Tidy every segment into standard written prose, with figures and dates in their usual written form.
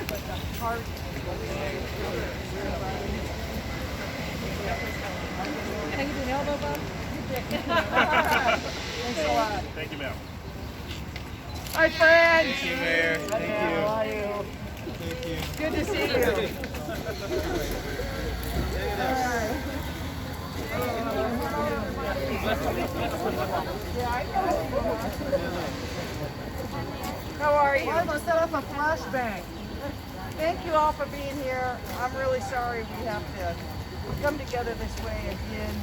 but the heart. Can I give you an elbow bump? Thanks a lot. Thank you, ma'am. Hi, friend. Thank you, Mayor. Thank you. How are you? Thank you. Good to see you. How are you? I'm going to set up a flashbang. Thank you all for being here. I'm really sorry we have to come together this way again.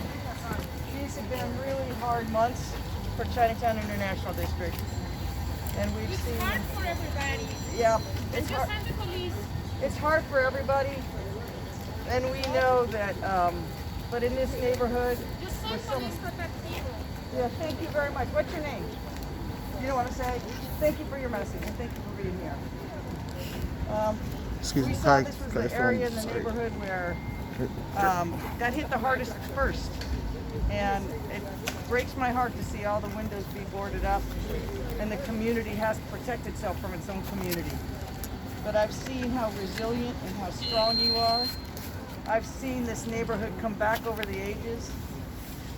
These have been really hard months for Chinatown International District. And we've seen... It's hard for everybody. Yeah. It's just like the police. It's hard for everybody. And we know that, but in this neighborhood... Just say police protect people. Yeah, thank you very much. What's your name? You know what to say? Thank you for your message and thank you for being here. Excuse me, we saw can this was I the film? area in the Sorry. neighborhood where got hit the hardest first. And it breaks my heart to see all the windows be boarded up and the community has to protect itself from its own community. But I've seen how resilient and how strong you are. I've seen this neighborhood come back over the ages.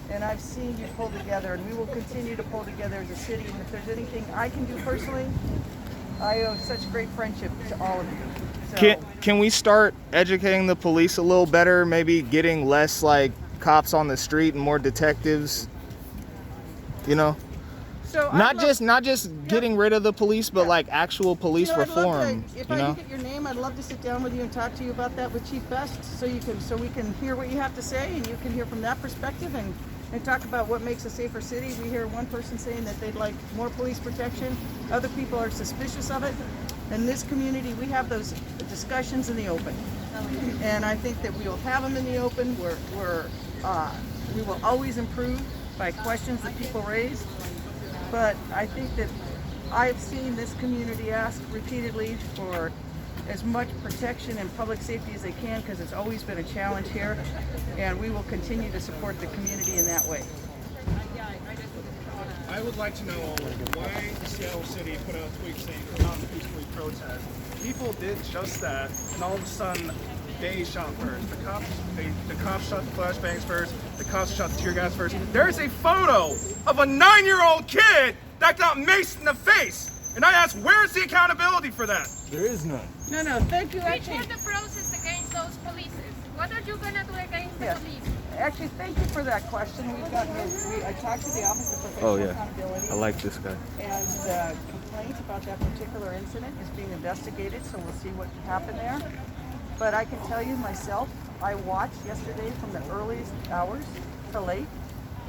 And I've seen you pull together, and we will continue to pull together as a city. And if there's anything I can do personally, I owe such great friendship to all of you. So, Can we start educating the police a little better? Maybe getting less like cops on the street and more detectives. You know, so not just getting rid of the police, but like actual police I'd love reform. to, if you I know, can get your name, I'd love to sit down with you and talk to you about that with Chief Best, so we can hear what you have to say, and you can hear from that perspective and talk about what makes a safer city. We hear one person saying that they'd like more police protection. Other people are suspicious of it. In this community, we have those discussions in the open. And I think that we will have them in the open. We will always improve by questions that people raise. But I think that I've seen this community ask repeatedly for as much protection and public safety as they can, because it's always been a challenge here, and we will continue to support the community in that way. I would like to know why Seattle City put out a tweet saying come out and peacefully protest. People did just that, and all of a sudden they shot first. The cops shot the flashbangs first. The cops shot the tear gas first. There's a photo of a 9-year-old kid that got maced in the face, and I asked, where's the accountability for that? There is none. No, thank you. We Actually, put the process against those police. What are you gonna do against the yes. police? Actually, thank you for that question. I talked to the Office of Professional Accountability. I like this guy. And the complaint about that particular incident is being investigated, so we'll see what happened there. But I can tell you myself, I watched yesterday from the earliest hours to late,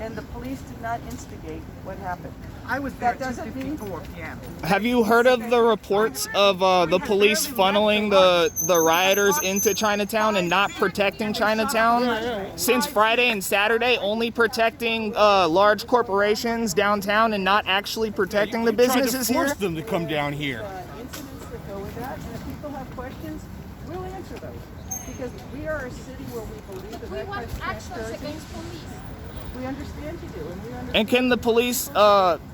and the police did not instigate what happened. I was there That at doesn't mean 2:54 p.m. Have you heard of the reports of the police funneling the rioters into Chinatown and not protecting Chinatown? Since Friday and Saturday, only protecting large corporations downtown and not actually protecting the businesses Trying to here? force them to come down here. Incidents that go with that, and if people have questions, we'll answer those. Because we are a city where we believe in We that want kind of actions transparency. against police. We understand you do, and we understand. And can the police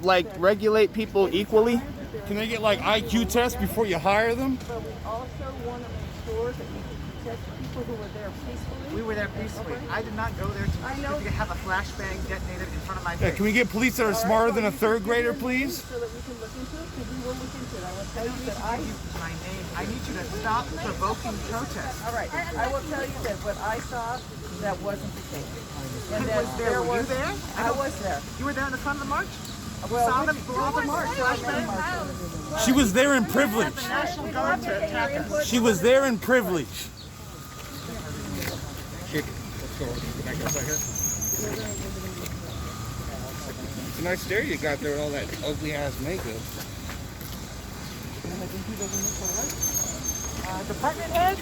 like regulate people equally? Can they get like IQ tests before you hire them? But we also want to make sure that we can protect people who were there peacefully. We were there peacefully. I did not go there I know. to have a flashbang detonated in front of my Yeah, face. can we get police that are smarter than a third grader, please? So that we can look into it, because we will look into it. I will tell you that I need my name. I need you to stop provoking protests. all right, I will tell you that what I saw, that wasn't the case. And that Were you there? I was there. You were there in the front of the march? Well, Saw we them saw blow the the march. flashbang? She was there in privilege. The National Guard to attack us. She was there in privilege. It's a nice stare you got there with all that ugly ass makeup. Department head?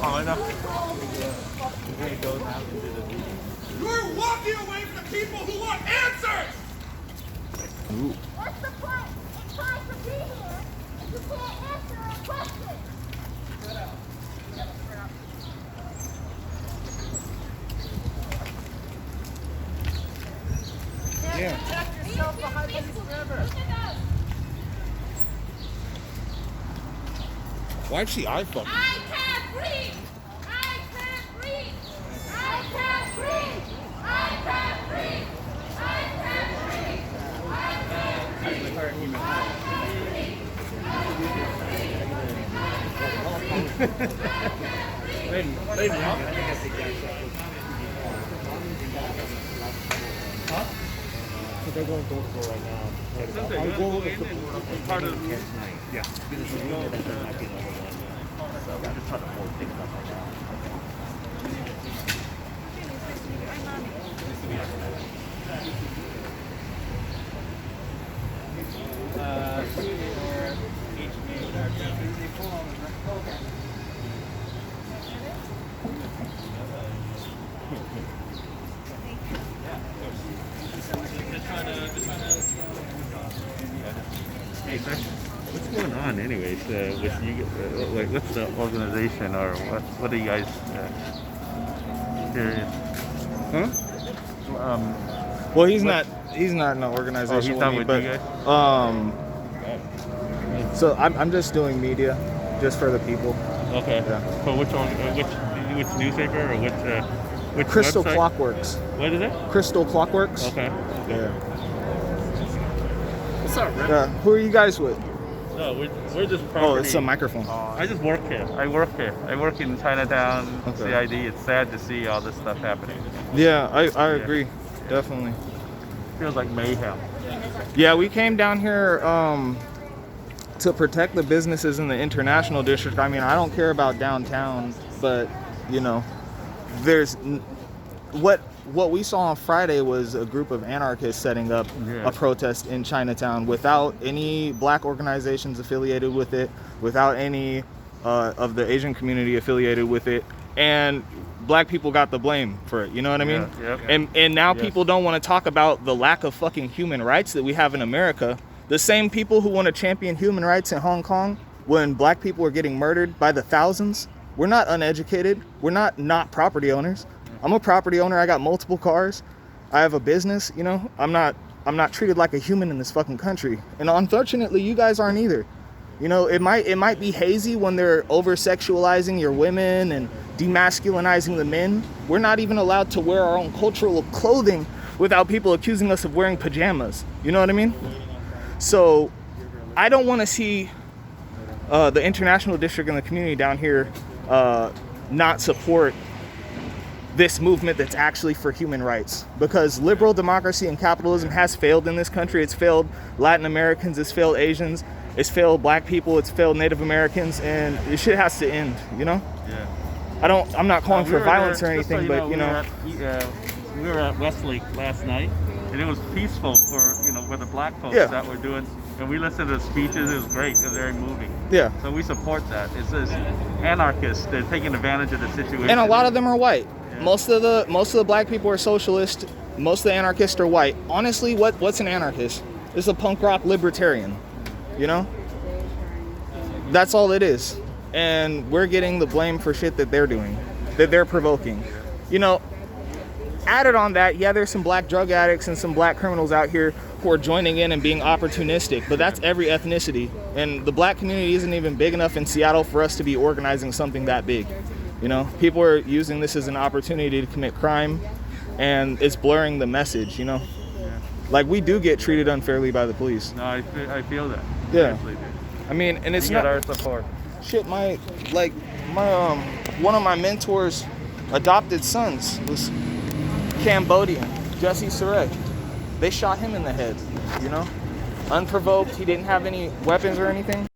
Oh, I know. You're walking away from the people who want answers! What's the point? It's fine to be here. You can't answer a question. Yeah. Protect yourself behind this river. Look at us. Why'd she eye fuck? I can't breathe. I can't breathe. I can't breathe. I can't breathe. I can't breathe. They're going door to door right now. I'll go with the part of tonight. Yeah. Because the room that might be level one. So I'm just trying to hold things up right now. Hey, sir, what's going on anyways with you, like what's the organization or what are you guys here? Well, he's not in an organization not with me, with you but so I'm just doing media, just for the people. Okay. Yeah. For which newspaper or which Crystal website? Clockworks. What is it? Crystal Clockworks. Okay. Yeah. What's up, Rick? Yeah. Who are you guys with? No, we're just property. Oh, it's a microphone. I just work here. I work here. I work in Chinatown, Okay. CID. It's sad to see all this stuff happening. Yeah, I agree. Definitely. Feels like mayhem. Yeah, we came down here to protect the businesses in the international district. I mean, I don't care about downtown, but you know, there's what we saw on Friday was a group of anarchists setting up a protest in Chinatown without any black organizations affiliated with it, without any of the Asian community affiliated with it, and black people got the blame for it. You know what I mean? Yeah. And now people don't want to talk about the lack of fucking human rights that we have in America. The same people who want to champion human rights in Hong Kong when black people are getting murdered by the thousands. We're not uneducated. We're not property owners. I'm a property owner. I got multiple cars. I have a business. You know, I'm not treated like a human in this fucking country. And unfortunately, you guys aren't either. You know, it might be hazy when they're over-sexualizing your women and demasculinizing the men. We're not even allowed to wear our own cultural clothing without people accusing us of wearing pajamas. You know what I mean? So I don't want to see the international district and the community down here not support this movement that's actually for human rights, because liberal democracy and capitalism has failed in this country. It's failed Latin Americans, it's failed Asians, it's failed black people, it's failed Native Americans, and this shit has to end, you know? Yeah. I'm not calling for violence there, or anything, but you know. We were at Westlake last night, and it was peaceful for, with the black folks that were doing, and we listened to the speeches. It was great. It was very moving. Yeah. So we support that. It's just anarchists. They're taking advantage of the situation. And a lot of them are white. Yeah. Most of the black people are socialist. Most of the anarchists are white. Honestly, what's an anarchist? It's a punk rock libertarian. You know? That's all it is. And we're getting the blame for shit that they're doing, that they're provoking. You know, added on that, yeah, there's some black drug addicts and some black criminals out here who are joining in and being opportunistic, but that's every ethnicity. And the black community isn't even big enough in Seattle for us to be organizing something that big. You know, people are using this as an opportunity to commit crime, and it's blurring the message, you know? Like, we do get treated unfairly by the police. No, I feel that. Yeah. I mean, and it's not our support. Shit, my one of my mentors' adopted sons was Cambodian, Jesse Surek. They shot him in the head, you know? Unprovoked, he didn't have any weapons or anything.